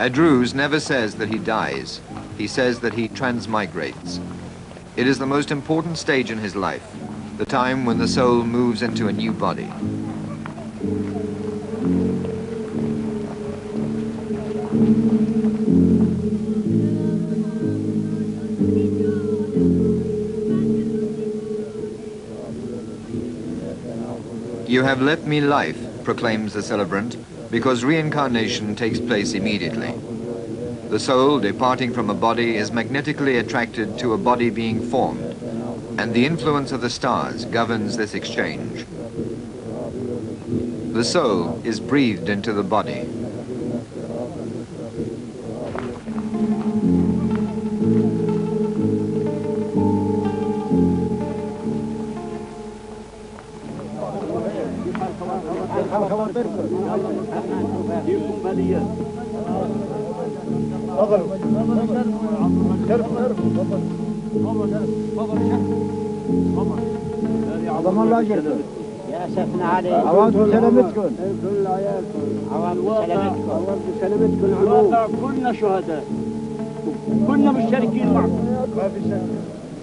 A druze never says that he dies. He says that he transmigrates. It is the most important stage in his life, the time when the soul moves into a new body. You have left me life, proclaims the celebrant, because reincarnation takes place immediately. The soul, departing from a body, is magnetically attracted to a body being formed, and the influence of the stars governs this exchange. The soul is breathed into the body.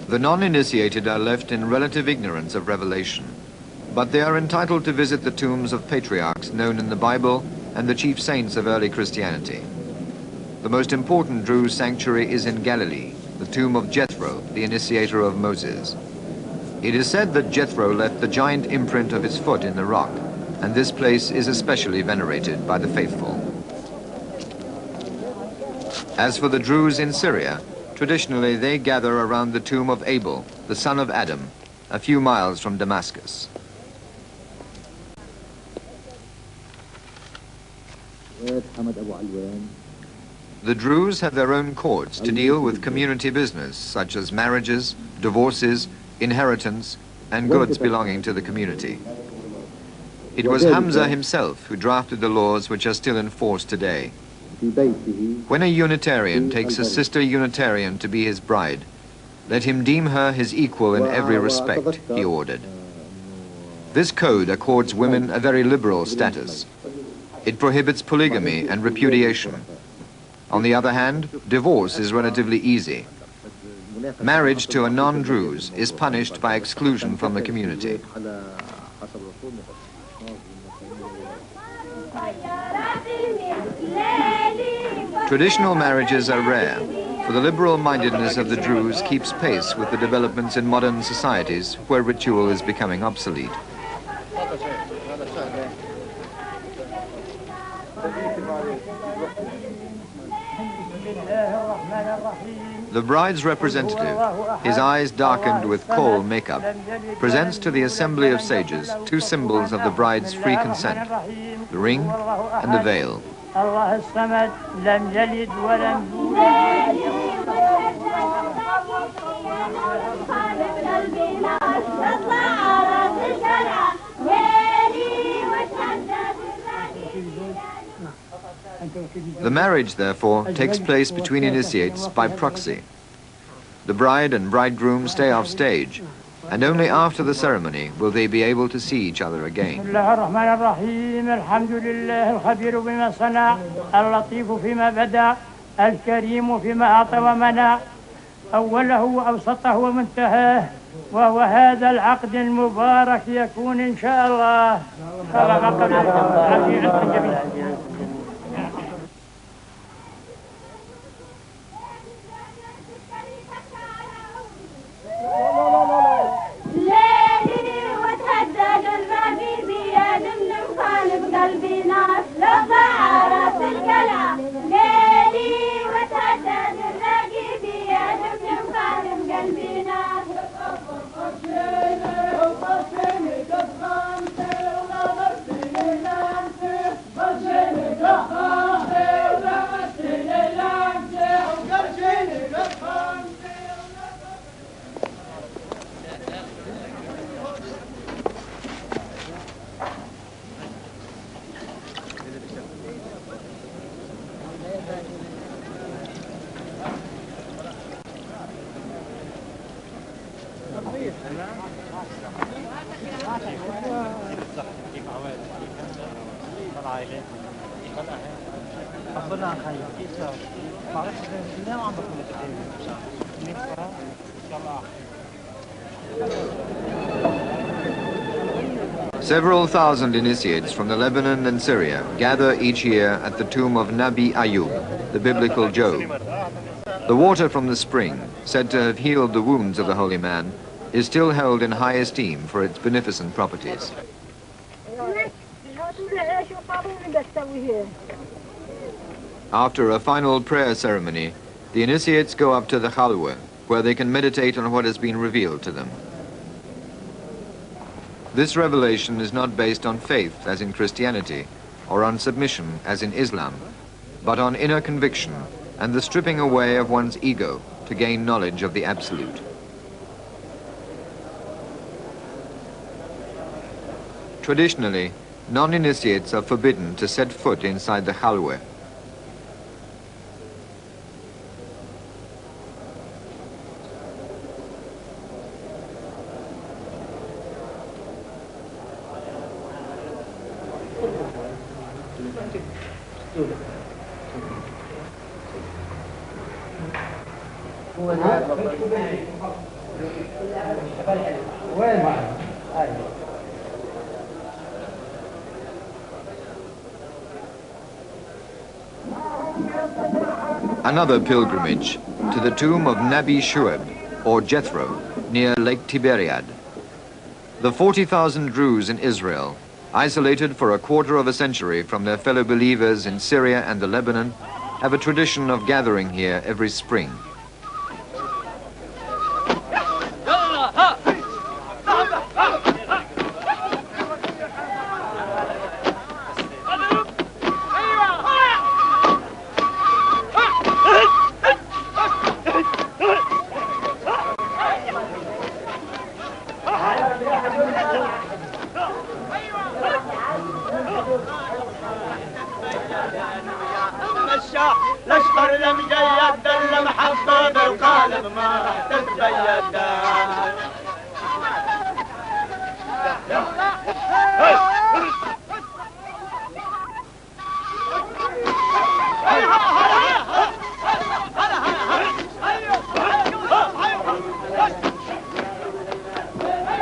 The non-initiated are left in relative ignorance of revelation, but they are entitled to visit the tombs of patriarchs known in the Bible and the chief saints of early Christianity. The most important Druze sanctuary is in Galilee, the tomb of Jethro, the initiator of Moses. It is said that Jethro left the giant imprint of his foot in the rock, and this place is especially venerated by the faithful. As for the Druze in Syria, traditionally they gather around the tomb of Abel, the son of Adam, a few miles from Damascus. The Druze have their own courts to deal with community business, such as marriages, divorces, inheritance, and goods belonging to the community. It was Hamza himself who drafted the laws which are still in force today. When a Unitarian takes a sister Unitarian to be his bride, let him deem her his equal in every respect, he ordered. This code accords women a very liberal status. It prohibits polygamy and repudiation. On the other hand, divorce is relatively easy. Marriage to a non-Druze is punished by exclusion from the community. Traditional marriages are rare, for the liberal-mindedness of the Druze keeps pace with the developments in modern societies where ritual is becoming obsolete. The bride's representative, his eyes darkened with kohl makeup, presents to the assembly of sages two symbols of the bride's free consent, the ring and the veil. The marriage, therefore, takes place between initiates by proxy. The bride and bridegroom stay off stage, and only after the ceremony will they be able to see each other again. وهو هذا العقد المبارك يكون إن شاء الله Several thousand initiates from the Lebanon and Syria gather each year at the tomb of Nabi Ayub, the biblical Job. The water from the spring, said to have healed the wounds of the holy man, is still held in high esteem for its beneficent properties. After a final prayer ceremony, the initiates go up to the Khalwa, where they can meditate on what has been revealed to them. This revelation is not based on faith, as in Christianity, or on submission, as in Islam, but on inner conviction and the stripping away of one's ego to gain knowledge of the Absolute. Traditionally, non-initiates are forbidden to set foot inside the Khalwa. Another pilgrimage to the tomb of Nabi Shuaib, or Jethro, near Lake Tiberiad. The 40,000 Druze in Israel, isolated for a quarter of a century from their fellow believers in Syria and the Lebanon, have a tradition of gathering here every spring.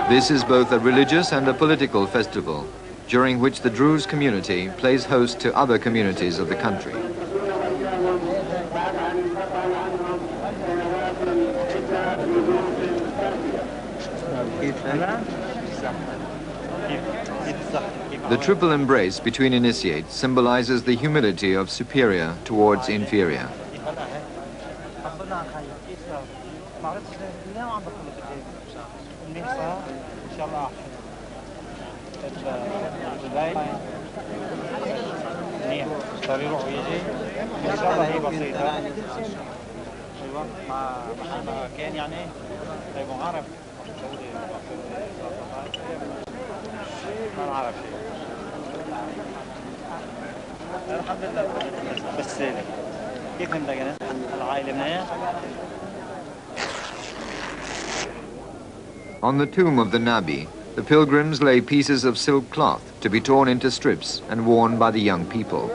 This is both a religious and a political festival, during which the Druze community plays host to other communities of the country. The triple embrace between initiates symbolizes the humility of superior towards inferior. On the tomb of the Nabi, the pilgrims lay pieces of silk cloth to be torn into strips and worn by the young people.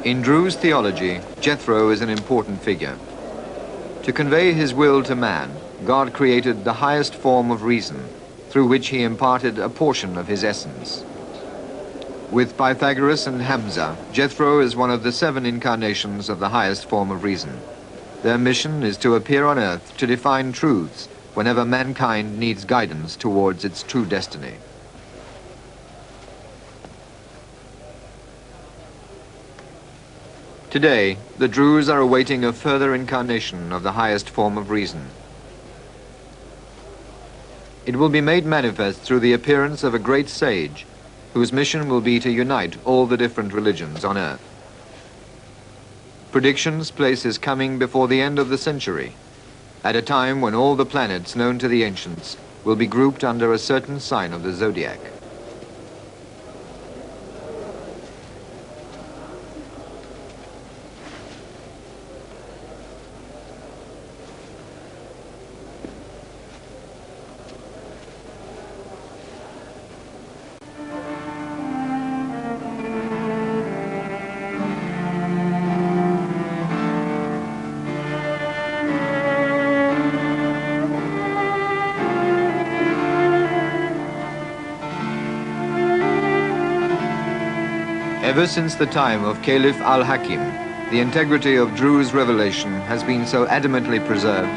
In Druze theology, Jethro is an important figure. To convey his will to man, God created the highest form of reason, through which he imparted a portion of his essence. With Pythagoras and Hamza, Jethro is one of the 7 incarnations of the highest form of reason. Their mission is to appear on earth to define truths whenever mankind needs guidance towards its true destiny. Today, the Druze are awaiting a further incarnation of the highest form of reason. It will be made manifest through the appearance of a great sage, whose mission will be to unite all the different religions on earth. Predictions place his coming before the end of the century, at a time when all the planets known to the ancients will be grouped under a certain sign of the zodiac. Ever since the time of Caliph al-Hakim, the integrity of Druze revelation has been so adamantly preserved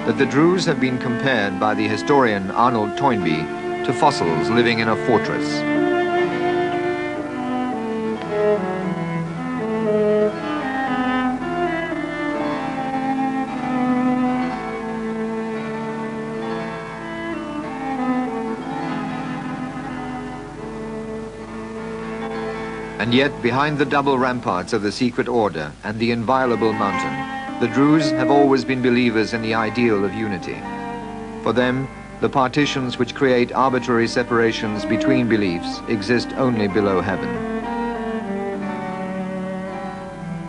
that the Druze have been compared by the historian Arnold Toynbee to fossils living in a fortress. And yet, behind the double ramparts of the secret order and the inviolable mountain, the Druze have always been believers in the ideal of unity. For them, the partitions which create arbitrary separations between beliefs exist only below heaven.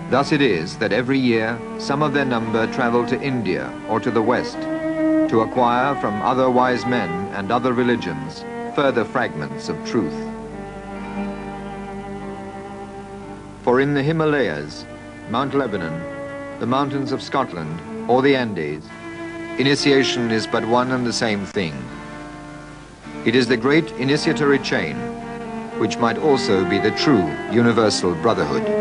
Thus it is that every year, some of their number travel to India or to the West to acquire from other wise men and other religions further fragments of truth. For in the Himalayas, Mount Lebanon, the mountains of Scotland, or the Andes, initiation is but one and the same thing. It is the great initiatory chain, which might also be the true universal brotherhood.